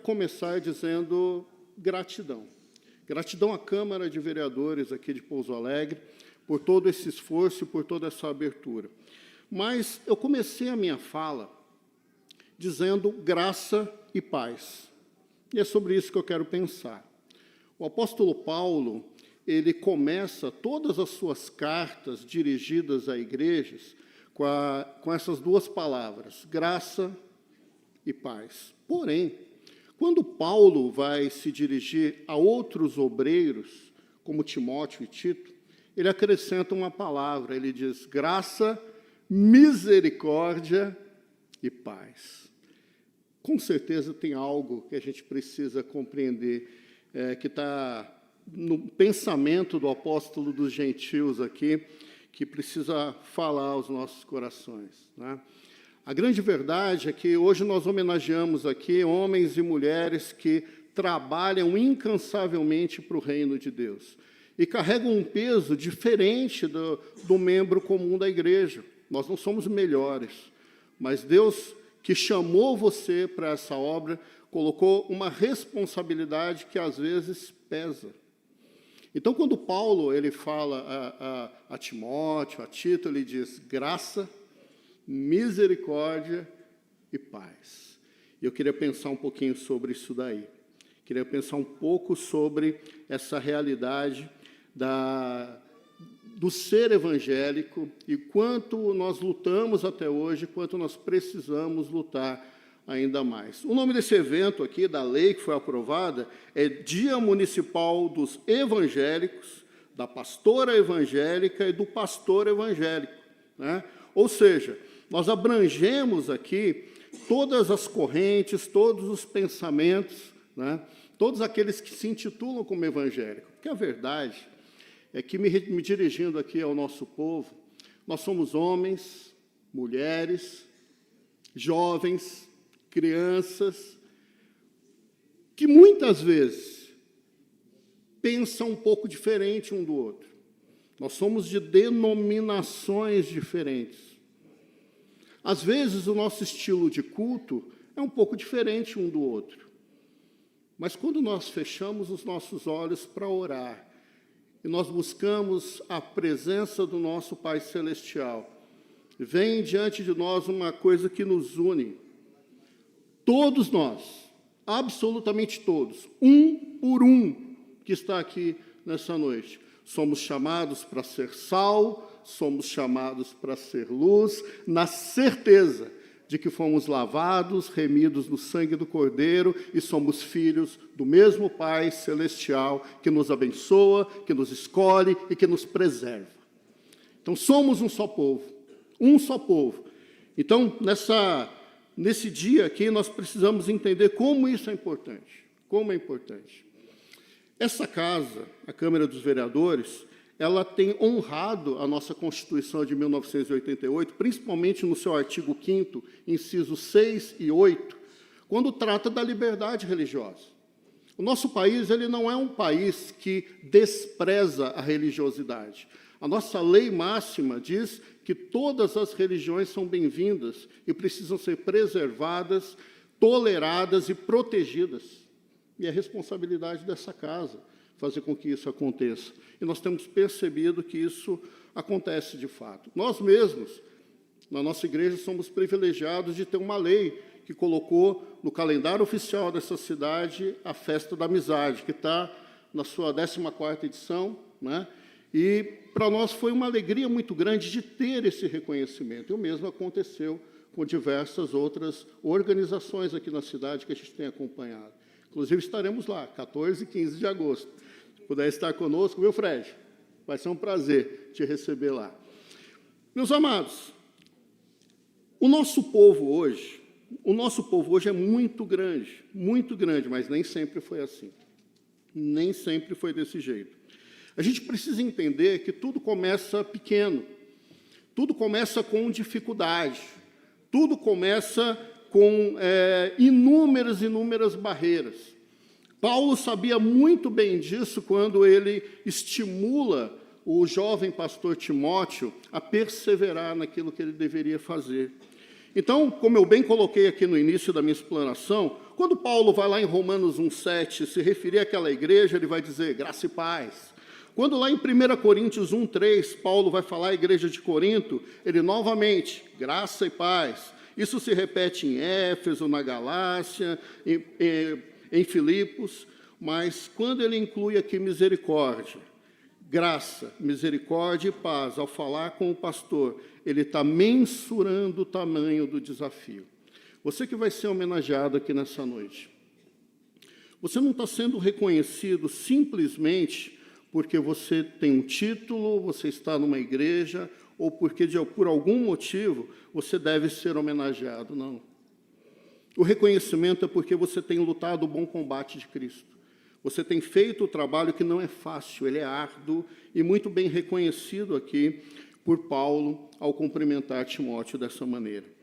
começar dizendo gratidão. Gratidão à Câmara de Vereadores aqui de Pouso Alegre por todo esse esforço e por toda essa abertura. Mas eu comecei a minha fala dizendo graça e paz. E é sobre isso que eu quero pensar. O apóstolo Paulo, ele começa todas as suas cartas dirigidas a igrejas com essas duas palavras, graça e paz. Porém, quando Paulo vai se dirigir a outros obreiros, como Timóteo e Tito, ele acrescenta uma palavra, ele diz graça, misericórdia e paz. Com certeza tem algo que a gente precisa compreender, que está no pensamento do apóstolo dos gentios aqui, que precisa falar aos nossos corações, né? A grande verdade é que hoje nós homenageamos aqui homens e mulheres que trabalham incansavelmente para o reino de Deus e carregam um peso diferente do membro comum da igreja. Nós não somos melhores, mas Deus, que chamou você para essa obra, colocou uma responsabilidade que às vezes pesa. Então, quando Paulo ele fala a Timóteo, a Tito, ele diz graça, misericórdia e paz. E eu queria pensar um pouquinho sobre isso daí. Queria pensar um pouco sobre essa realidade do ser evangélico e quanto nós lutamos até hoje, quanto nós precisamos lutar ainda mais. O nome desse evento aqui, da lei que foi aprovada, é Dia Municipal dos Evangélicos, da pastora evangélica e do pastor evangélico, né? Ou seja, nós abrangemos aqui todas as correntes, todos os pensamentos, né? Todos aqueles que se intitulam como evangélicos. Porque a verdade é que, me dirigindo aqui ao nosso povo, nós somos homens, mulheres, jovens, crianças, que muitas vezes pensam um pouco diferente um do outro. Nós somos de denominações diferentes. Às vezes, o nosso estilo de culto é um pouco diferente um do outro. Mas quando nós fechamos os nossos olhos para orar, e nós buscamos a presença do nosso Pai Celestial, vem diante de nós uma coisa que nos une. Todos nós, absolutamente todos, um por um, que está aqui nessa noite, somos chamados para ser sal, somos chamados para ser luz, na certeza de que fomos lavados, remidos no sangue do Cordeiro e somos filhos do mesmo Pai Celestial que nos abençoa, que nos escolhe e que nos preserva. Então, somos um só povo, um só povo. Então, nesse dia aqui, nós precisamos entender como isso é importante, como é importante. Essa casa, a Câmara dos Vereadores, ela tem honrado a nossa Constituição de 1988, principalmente no seu artigo 5º, incisos 6 e 8, quando trata da liberdade religiosa. O nosso país ele não é um país que despreza a religiosidade. A nossa lei máxima diz que todas as religiões são bem-vindas e precisam ser preservadas, toleradas e protegidas. E é responsabilidade dessa casa fazer com que isso aconteça. E nós temos percebido que isso acontece de fato. Nós mesmos, na nossa igreja, somos privilegiados de ter uma lei que colocou no calendário oficial dessa cidade a Festa da Amizade, que está na sua 14ª edição, né? E para nós foi uma alegria muito grande de ter esse reconhecimento. E o mesmo aconteceu com diversas outras organizações aqui na cidade que a gente tem acompanhado. Inclusive, estaremos lá, 14 e 15 de agosto. Se puder estar conosco, viu, Fred? Vai ser um prazer te receber lá. Meus amados, o nosso povo hoje é muito grande, mas nem sempre foi assim. Nem sempre foi desse jeito. A gente precisa entender que tudo começa pequeno, tudo começa com dificuldade, tudo começa com inúmeras barreiras. Paulo sabia muito bem disso quando ele estimula o jovem pastor Timóteo a perseverar naquilo que ele deveria fazer. Então, como eu bem coloquei aqui no início da minha explanação, quando Paulo vai lá em Romanos 1,7 se referir àquela igreja, ele vai dizer graça e paz. Quando lá em 1 Coríntios 1,3, Paulo vai falar à igreja de Corinto, ele novamente, graça e paz. Isso se repete em Éfeso, na Galácia, em Filipos, mas quando ele inclui aqui misericórdia, graça, misericórdia e paz, ao falar com o pastor, ele está mensurando o tamanho do desafio. Você que vai ser homenageado aqui nessa noite, você não está sendo reconhecido simplesmente porque você tem um título, você está numa igreja, ou porque, por algum motivo, você deve ser homenageado, não. O reconhecimento é porque você tem lutado o bom combate de Cristo. Você tem feito o trabalho que não é fácil, ele é árduo e muito bem reconhecido aqui por Paulo ao cumprimentar Timóteo dessa maneira.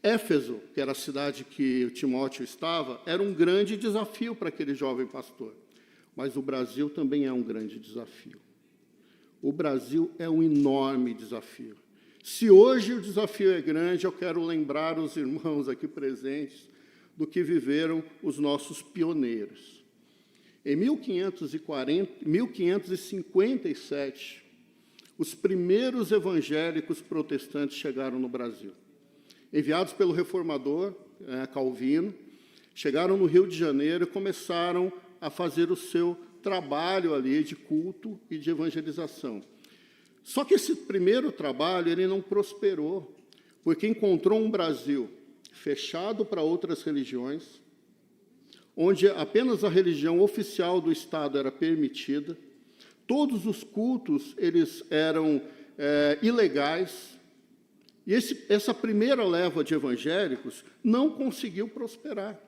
Éfeso, que era a cidade que Timóteo estava, era um grande desafio para aquele jovem pastor. Mas o Brasil também é um grande desafio. O Brasil é um enorme desafio. Se hoje o desafio é grande, eu quero lembrar os irmãos aqui presentes do que viveram os nossos pioneiros. Em 1557, os primeiros evangélicos protestantes chegaram no Brasil. Enviados pelo reformador Calvino, chegaram no Rio de Janeiro e começaram a fazer o seu trabalho ali de culto e de evangelização. Só que esse primeiro trabalho ele não prosperou, porque encontrou um Brasil fechado para outras religiões, onde apenas a religião oficial do Estado era permitida, todos os cultos eles eram ilegais, e essa primeira leva de evangélicos não conseguiu prosperar.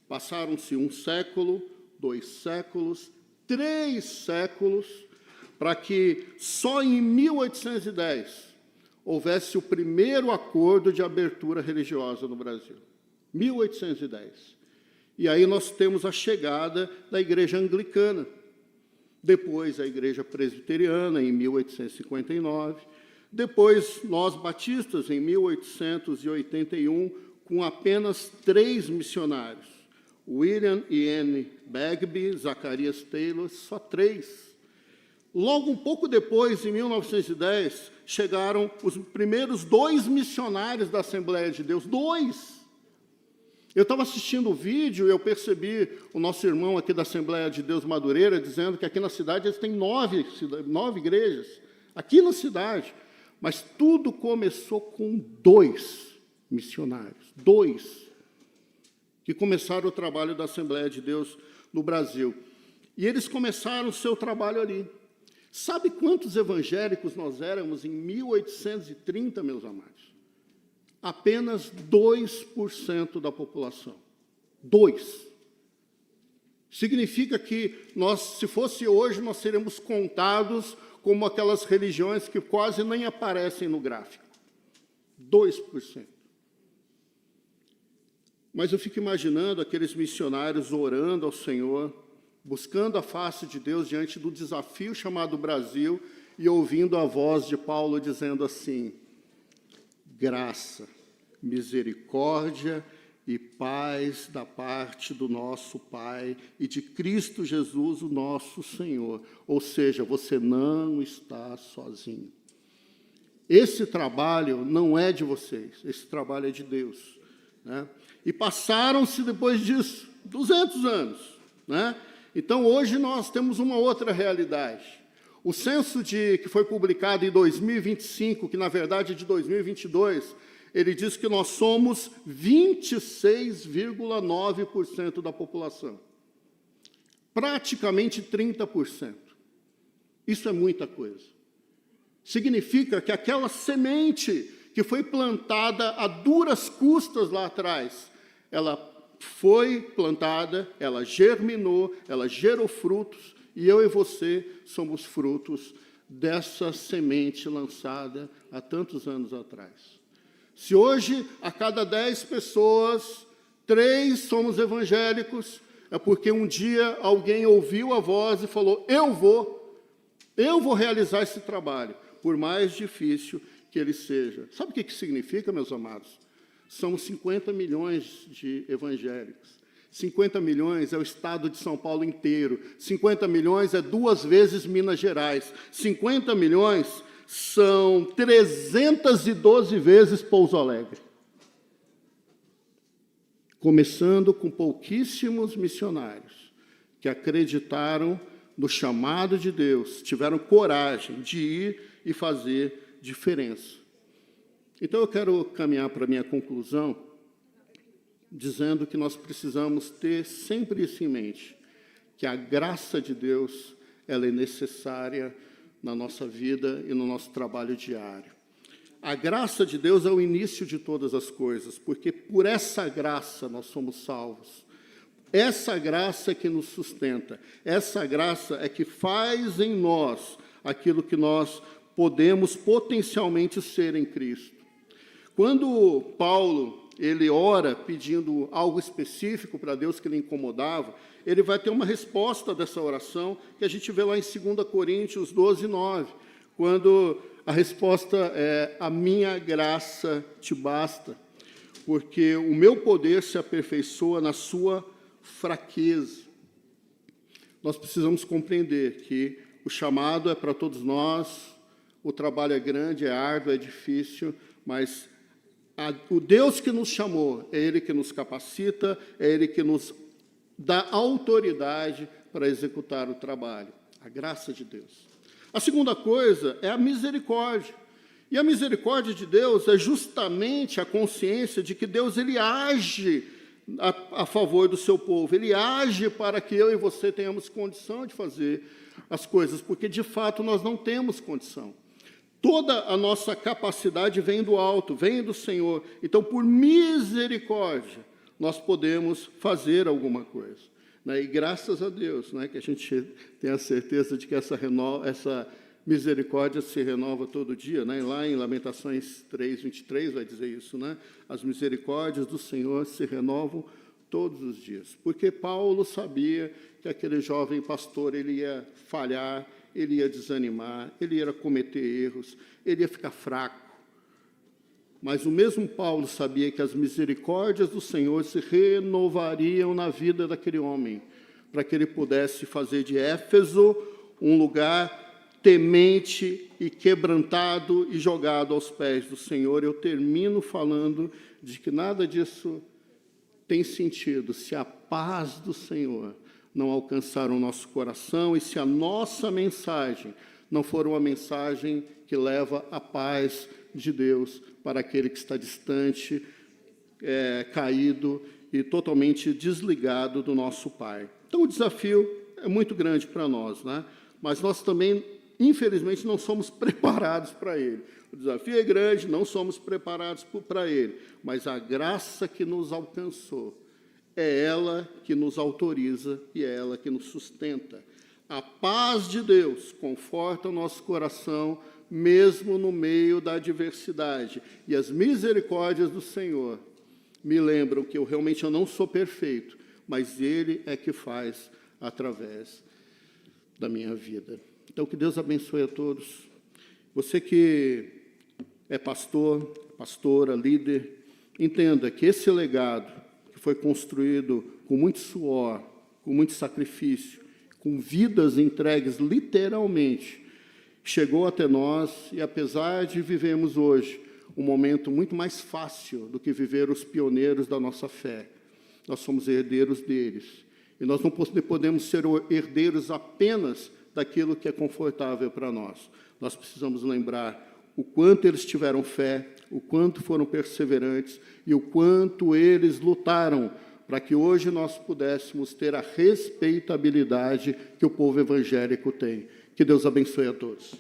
Passaram-se 1 século, 2 séculos, 3 séculos, para que só em 1810 houvesse o primeiro acordo de abertura religiosa no Brasil. 1810. E aí nós temos a chegada da Igreja Anglicana, depois a Igreja Presbiteriana, em 1859, depois nós batistas, em 1881, com apenas 3 missionários, William e Anne Bagby, Zacarias Taylor, só 3. Logo um pouco depois, em 1910, chegaram os primeiros 2 missionários da Assembleia de Deus, 2. Eu estava assistindo o vídeo e eu percebi o nosso irmão aqui da Assembleia de Deus Madureira dizendo que aqui na cidade eles têm 9 igrejas, aqui na cidade, mas tudo começou com 2 missionários, 2, que começaram o trabalho da Assembleia de Deus no Brasil. E eles começaram o seu trabalho ali. Sabe quantos evangélicos nós éramos em 1830, meus amados? Apenas 2% da população. 2. Significa que nós, se fosse hoje, nós seríamos contados como aquelas religiões que quase nem aparecem no gráfico. 2%. Mas eu fico imaginando aqueles missionários orando ao Senhor, buscando a face de Deus diante do desafio chamado Brasil e ouvindo a voz de Paulo dizendo assim: graça, misericórdia e paz da parte do nosso Pai e de Cristo Jesus, o nosso Senhor. Ou seja, você não está sozinho. Esse trabalho não é de vocês, esse trabalho é de Deus, né? E passaram-se, depois disso, 200 anos, né? Então, hoje nós temos uma outra realidade. O censo que foi publicado em 2025, que na verdade é de 2022, ele diz que nós somos 26,9% da população. Praticamente 30%. Isso é muita coisa. Significa que aquela semente que foi plantada a duras custas lá atrás, ela foi plantada, ela germinou, ela gerou frutos, e eu e você somos frutos dessa semente lançada há tantos anos atrás. Se hoje, a cada 10 pessoas, 3 somos evangélicos, é porque um dia alguém ouviu a voz e falou: eu vou realizar esse trabalho, por mais difícil que ele seja. Sabe o que significa, meus amados? São 50 milhões de evangélicos. 50 milhões é o estado de São Paulo inteiro. 50 milhões é 2 vezes Minas Gerais. 50 milhões são 312 vezes Pouso Alegre. Começando com pouquíssimos missionários que acreditaram no chamado de Deus, tiveram coragem de ir e fazer diferença. Então, eu quero caminhar para a minha conclusão, dizendo que nós precisamos ter sempre isso em mente, que a graça de Deus, ela é necessária na nossa vida e no nosso trabalho diário. A graça de Deus é o início de todas as coisas, porque por essa graça nós somos salvos. Essa graça é que nos sustenta, essa graça é que faz em nós aquilo que nós podemos potencialmente ser em Cristo. Quando Paulo ele ora pedindo algo específico para Deus que lhe incomodava, ele vai ter uma resposta dessa oração que a gente vê lá em 2 Coríntios 12, 9, quando a resposta é: a minha graça te basta, porque o meu poder se aperfeiçoa na sua fraqueza. Nós precisamos compreender que o chamado é para todos nós, o trabalho é grande, é árduo, é difícil, mas o Deus que nos chamou, é Ele que nos capacita, é Ele que nos dá autoridade para executar o trabalho. A graça de Deus. A segunda coisa é a misericórdia. E a misericórdia de Deus é justamente a consciência de que Deus ele age a favor do seu povo. Ele age para que eu e você tenhamos condição de fazer as coisas, porque, de fato, nós não temos condição. Toda a nossa capacidade vem do alto, vem do Senhor. Então, por misericórdia, nós podemos fazer alguma coisa. E graças a Deus, que a gente tem a certeza de que essa misericórdia se renova todo dia. Lá em Lamentações 3, 23 vai dizer isso. As misericórdias do Senhor se renovam todos os dias. Porque Paulo sabia que aquele jovem pastor ele ia falhar, ele ia desanimar, ele ia cometer erros, ele ia ficar fraco. Mas o mesmo Paulo sabia que as misericórdias do Senhor se renovariam na vida daquele homem, para que ele pudesse fazer de Éfeso um lugar temente e quebrantado e jogado aos pés do Senhor. Eu termino falando de que nada disso tem sentido se a paz do Senhor não alcançar o nosso coração e se a nossa mensagem não for uma mensagem que leva a paz de Deus para aquele que está distante, caído e totalmente desligado do nosso Pai. Então, o desafio é muito grande para nós, mas nós também, infelizmente, não somos preparados para ele. O desafio é grande, não somos preparados para ele, mas a graça que nos alcançou, é ela que nos autoriza e é ela que nos sustenta. A paz de Deus conforta o nosso coração, mesmo no meio da adversidade. E as misericórdias do Senhor me lembram que eu não sou perfeito, mas Ele é que faz através da minha vida. Então, que Deus abençoe a todos. Você que é pastor, pastora, líder, entenda que esse legado que foi construído com muito suor, com muito sacrifício, com vidas entregues literalmente, chegou até nós e, apesar de vivermos hoje um momento muito mais fácil do que viver os pioneiros da nossa fé, nós somos herdeiros deles. E nós não podemos ser herdeiros apenas daquilo que é confortável para nós. Nós precisamos lembrar o quanto eles tiveram fé, o quanto foram perseverantes e o quanto eles lutaram para que hoje nós pudéssemos ter a respeitabilidade que o povo evangélico tem. Que Deus abençoe a todos.